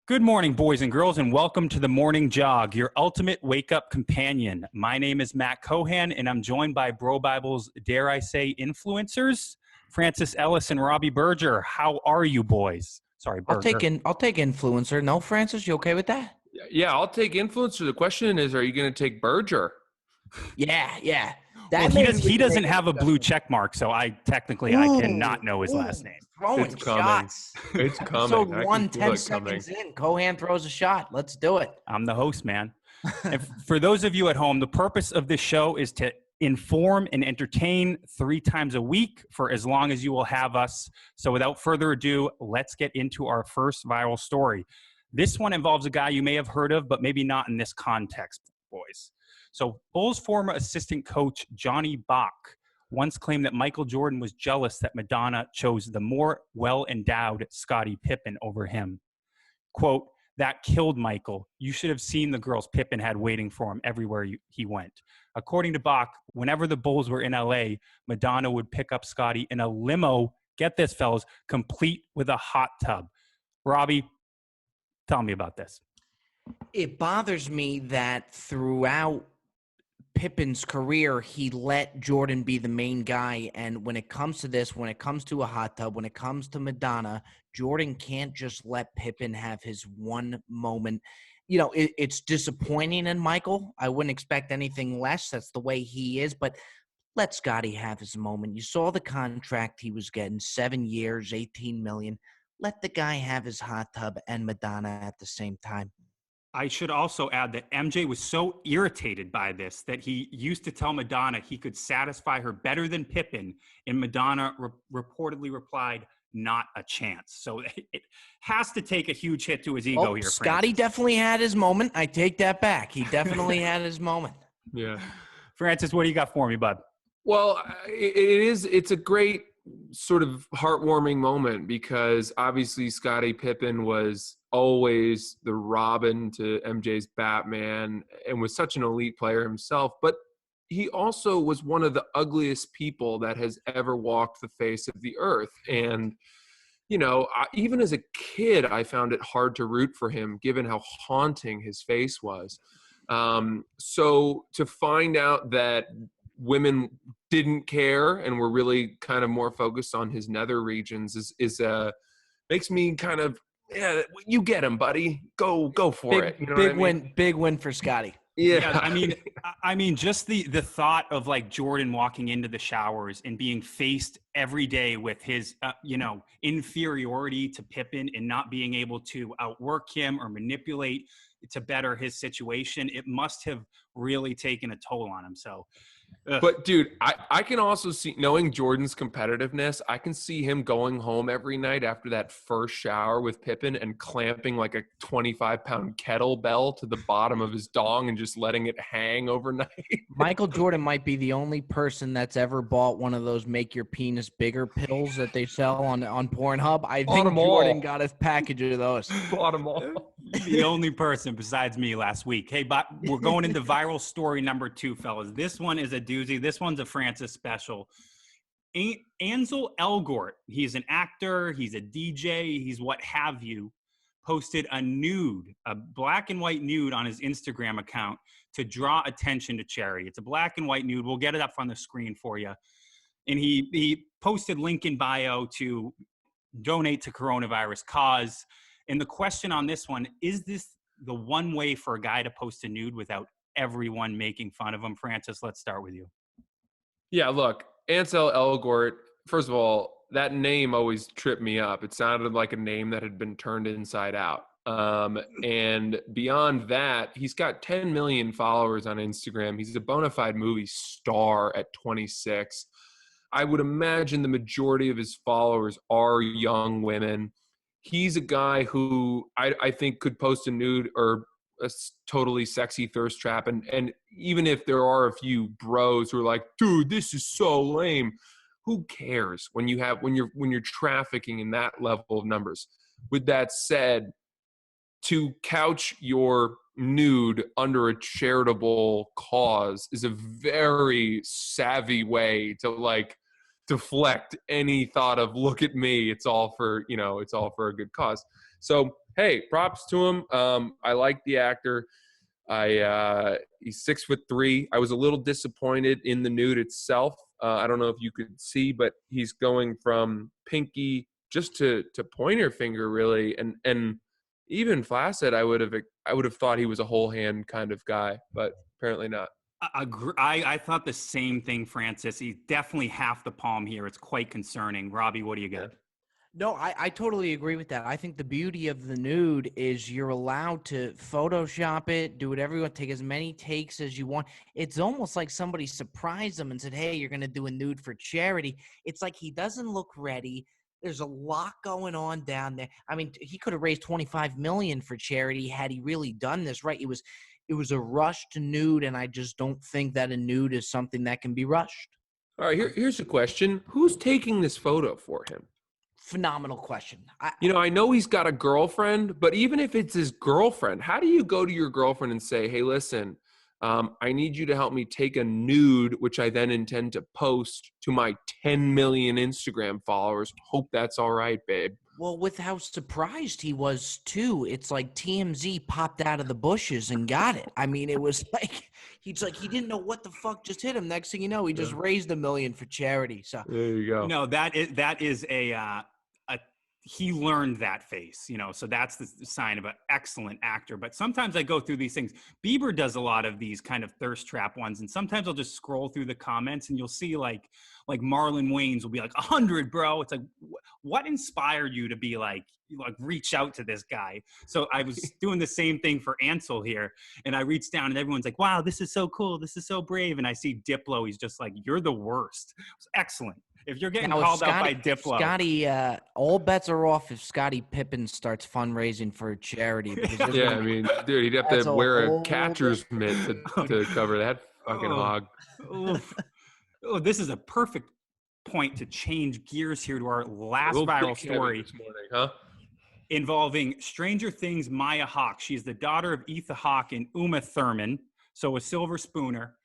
Good morning, boys and girls, and welcome to the Morning Jog, your ultimate wake-up companion. My name is Matt Cohan, and I'm joined by BroBible's, dare I say, influencers, Francis Ellis and Robbie Berger. How are you, boys? Sorry, Berger. I'll take influencer. No, Francis, you okay with that? Yeah, I'll take influencer. The question is, are you going to take Berger? Yeah. Well, he doesn't have a blue check mark, so I cannot know his last name. Throwing shots. It's coming. Episode 1, 10 seconds in. Cohan throws a shot. Let's do it. I'm the host, man. And for those of you at home, the purpose of this show is to inform and entertain 3 times a week for as long as you will have us. So without further ado, let's get into our first viral story. This one involves a guy you may have heard of, but maybe not in this context, boys. So Bulls former assistant coach Johnny Bach once claimed that Michael Jordan was jealous that Madonna chose the more well-endowed Scottie Pippen over him. Quote, "That killed Michael. You should have seen the girls Pippen had waiting for him everywhere he went." According to Bach, whenever the Bulls were in LA, Madonna would pick up Scottie in a limo, get this, fellas, complete with a hot tub. Robbie, tell me about this. It bothers me that throughout Pippen's career, he let Jordan be the main guy. And when it comes to this, when it comes to a hot tub, when it comes to Madonna, Jordan can't just let Pippen have his one moment. You know, it's disappointing in Michael. I wouldn't expect anything less. That's the way he is. But let Scottie have his moment. You saw the contract he was getting, 7 years, $18 million. Let the guy have his hot tub and Madonna at the same time. I should also add that MJ was so irritated by this that he used to tell Madonna he could satisfy her better than Pippen, and Madonna reportedly replied, "Not a chance." So it has to take a huge hit to his ego here. Scottie definitely had his moment. I take that back. He definitely had his moment. Yeah. Francis, what do you got for me, bud? Well, it's a great sort of heartwarming moment because obviously Scottie Pippen was always the Robin to MJ's Batman and was such an elite player himself, but he also was one of the ugliest people that has ever walked the face of the earth. And, you know, even as a kid, I found it hard to root for him given how haunting his face was. So to find out that women didn't care and were really kind of more focused on his nether regions is makes me kind of, yeah, you get him, buddy. Go for it. You know Big win for Scottie. Yeah, I mean, just the thought of like Jordan walking into the showers and being faced every day with his, inferiority to Pippen and not being able to outwork him or manipulate to better his situation, it must have really taken a toll on him. So. But, dude, I can also see, knowing Jordan's competitiveness, I can see him going home every night after that first shower with Pippen and clamping like a 25-pound kettlebell to the bottom of his dong and just letting it hang overnight. Michael Jordan might be the only person that's ever bought one of those make your penis bigger pills that they sell on Pornhub. I think Jordan got a package of those. Bought them all. The only person besides me last week. Hey, but we're going into viral story number 2, fellas. This one is a doozy. This one's a Francis special. Ansel Elgort, he's an actor, he's a DJ, he's what have you, posted a nude, a black and white nude on his Instagram account to draw attention to charity. It's a black and white nude. We'll get it up on the screen for you. And he posted link in bio to donate to coronavirus cause. And the question on this one, is this the one way for a guy to post a nude without everyone making fun of him? Francis, let's start with you. Yeah, look, Ansel Elgort, first of all, that name always tripped me up. It sounded like a name that had been turned inside out. And beyond that, he's got 10 million followers on Instagram. He's a bona fide movie star at 26. I would imagine the majority of his followers are young women. He's a guy who I think could post a nude or a totally sexy thirst trap. And even if there are a few bros who are like, dude, this is so lame. Who cares when you're trafficking in that level of numbers? With that said, to couch your nude under a charitable cause is a very savvy way to like deflect any thought of look at me. It's all for a good cause. So hey, props to him. I like the actor. He's 6'3". I was a little disappointed in the nude itself. I don't know if you could see, but he's going from pinky just to pointer finger, really, and even flaccid. I would have thought he was a whole hand kind of guy, but apparently not. I thought the same thing, Francis. He's definitely half the palm here. It's quite concerning. Robbie, what do you got? No, I totally agree with that. I think the beauty of the nude is you're allowed to Photoshop it, do whatever you want, take as many takes as you want. It's almost like somebody surprised him and said, hey, you're going to do a nude for charity. It's like he doesn't look ready. There's a lot going on down there. I mean, he could have raised $25 million for charity had he really done this right. It was a rushed nude, and I just don't think that a nude is something that can be rushed. All right, here's a question. Who's taking this photo for him? Phenomenal question. I know he's got a girlfriend, but even if it's his girlfriend, how do you go to your girlfriend and say, hey, listen, I need you to help me take a nude, which I then intend to post to my 10 million Instagram followers. Hope that's all right, babe. Well, with how surprised he was, too, it's like TMZ popped out of the bushes and got it. I mean, it was like he didn't know what the fuck just hit him. Next thing you know, he just raised $1 million for charity. So there you go. No, that is a he learned that face, so that's the sign of an excellent actor. But sometimes I go through these things. Bieber does a lot of these kind of thirst trap ones, and sometimes I'll just scroll through the comments and you'll see like Marlon Wayans will be like 100, bro. It's like, what inspired you to be like reach out to this guy? So I was doing the same thing for Ansel here, and I reached down and everyone's like, wow, this is so cool, this is so brave. And I see Diplo, he's just like, you're the worst. It was excellent. If you're getting called out by Diplo. Scotty, all bets are off if Scottie Pippen starts fundraising for a charity. Yeah, I mean, dude, he'd have to wear a catcher's mitt to cover that fucking hog. Oh, this is a perfect point to change gears here to our last viral story this morning, huh? Involving Stranger Things Maya Hawke. She's the daughter of Ethan Hawke and Uma Thurman, so a silver spooner.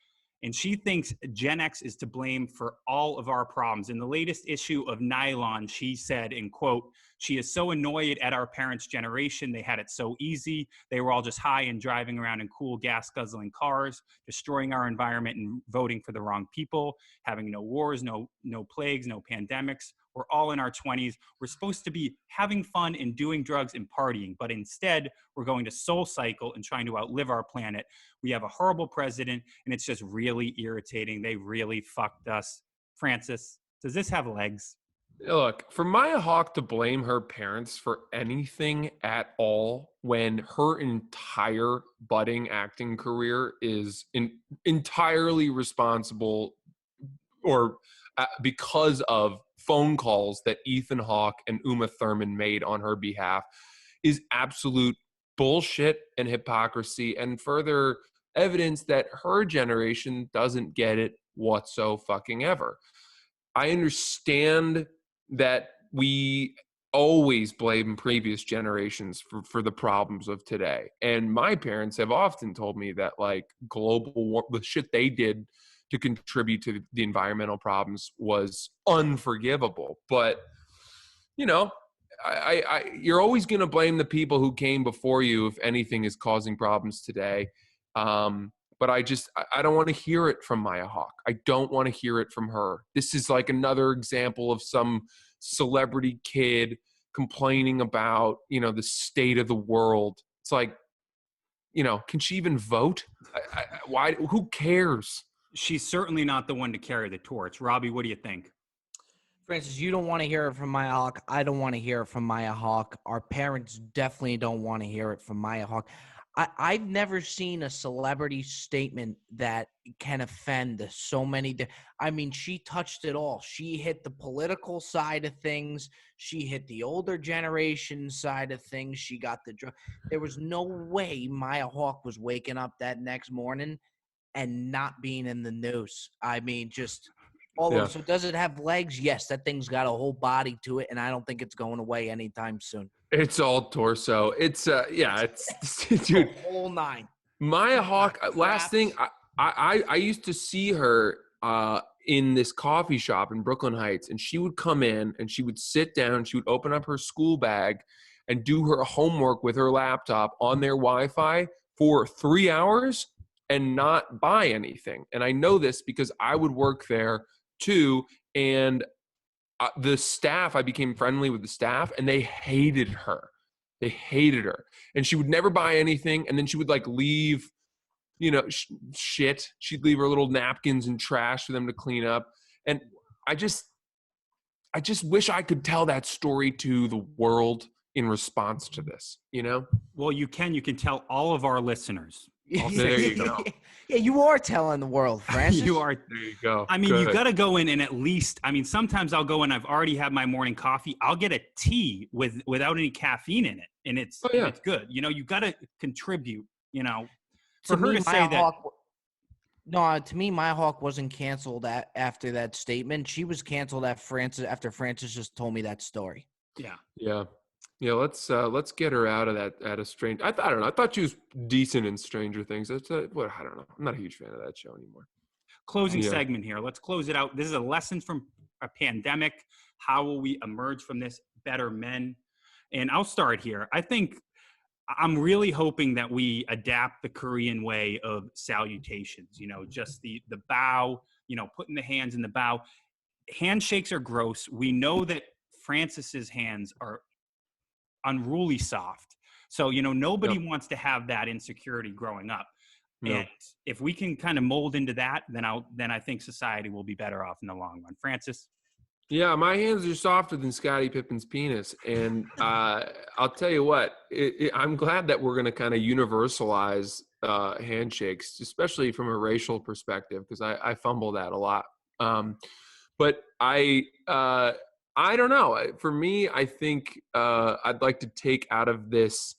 And she thinks Gen X is to blame for all of our problems. In the latest issue of Nylon, she said, in quote, she is so annoyed at our parents' generation. They had it so easy. They were all just high and driving around in cool gas-guzzling cars, destroying our environment and voting for the wrong people, having no wars, no plagues, no pandemics. We're all in our 20s. We're supposed to be having fun and doing drugs and partying, but instead we're going to soul cycle and trying to outlive our planet. We have a horrible president, and it's just really irritating. They really fucked us. Francis, does this have legs? Look, for Maya Hawke to blame her parents for anything at all when her entire budding acting career is entirely responsible or because of phone calls that Ethan Hawke and Uma Thurman made on her behalf is absolute bullshit and hypocrisy, and further evidence that her generation doesn't get it whatsoever. I understand that we always blame previous generations for the problems of today. And my parents have often told me that the shit they did to contribute to the environmental problems was unforgivable. But, you're always going to blame the people who came before you if anything is causing problems today. But I don't want to hear it from Maya Hawke. I don't want to hear it from her. This is like another example of some celebrity kid complaining about, the state of the world. It's like, can she even vote? Why? Who cares? She's certainly not the one to carry the torch. Robbie, what do you think? Francis, you don't want to hear it from Maya Hawke. I don't want to hear it from Maya Hawke. Our parents definitely don't want to hear it from Maya Hawke. I've never seen a celebrity statement that can offend so many. I mean, she touched it all. She hit the political side of things. She hit the older generation side of things. She got the drug. There was no way Maya Hawke was waking up that next morning and not being in the news. I mean, just all over. So does it have legs? Yes, that thing's got a whole body to it, and I don't think it's going away anytime soon. It's all torso. It's it's dude, the whole nine. Maya Hawke. Last thing, I used to see her in this coffee shop in Brooklyn Heights, and she would come in and she would sit down. She would open up her school bag, and do her homework with her laptop on their Wi-Fi for 3 hours and not buy anything. And I know this because I would work there too. And the staff, I became friendly with the staff, and they hated her. They hated her. And she would never buy anything. And then she would like leave, shit. She'd leave her little napkins and trash for them to clean up. And I just wish I could tell that story to the world in response to this, Well, you can tell all of our listeners. There you go. Yeah, you are telling the world, Francis. You are. There you go. I mean, Good. you got to go in and at least, sometimes I'll go in, I've already had my morning coffee. I'll get a tea without any caffeine in it. And it's good. You got to contribute, for her to say that. No, to me, my hawk wasn't canceled after that statement. She was canceled after Francis just told me that story. Yeah. Yeah. Yeah, let's get her out of that I don't know. I thought she was decent in Stranger Things. I don't know. I'm not a huge fan of that show anymore. Closing segment here. Let's close it out. This is a lesson from a pandemic. How will we emerge from this better men? And I'll start here. I'm really hoping that we adapt the Korean way of salutations, just the bow, putting the hands in the bow. Handshakes are gross. We know that Francis's hands are unruly soft. So, nobody wants to have that insecurity growing up. No. And if we can kind of mold into that, then I think society will be better off in the long run. Francis? Yeah, my hands are softer than Scottie Pippen's penis. And I'll tell you what, I'm glad that we're going to kind of universalize handshakes, especially from a racial perspective, because I fumble that a lot. But I don't know. For me, I think I'd like to take out of this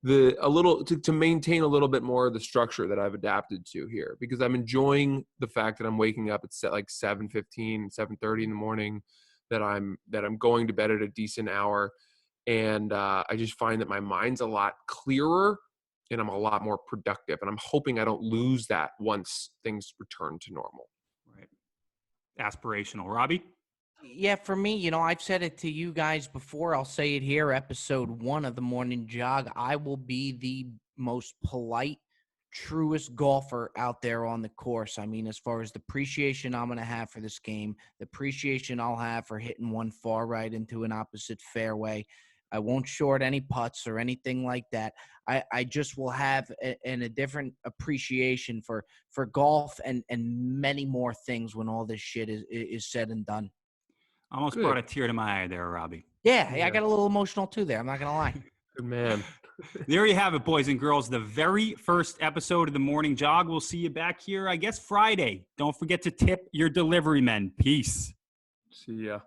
to maintain a little bit more of the structure that I've adapted to here, because I'm enjoying the fact that I'm waking up at like 7:15, 7:30 in the morning, that I'm going to bed at a decent hour, and I just find that my mind's a lot clearer and I'm a lot more productive, and I'm hoping I don't lose that once things return to normal. Right. Aspirational. Robbie? Yeah, for me, I've said it to you guys before. I'll say it here. Episode 1 of the Morning Jog. I will be the most polite, truest golfer out there on the course. As far as the appreciation I'm going to have for this game, the appreciation I'll have for hitting one far right into an opposite fairway. I won't short any putts or anything like that. I just will have a different appreciation for golf and many more things when all this shit is said and done. Almost brought a tear to my eye there, Robbie. Yeah, I got a little emotional too there. I'm not going to lie. Good man. There you have it, boys and girls. The very first episode of the Morning Jog. We'll see you back here, I guess, Friday. Don't forget to tip your delivery men. Peace. See ya.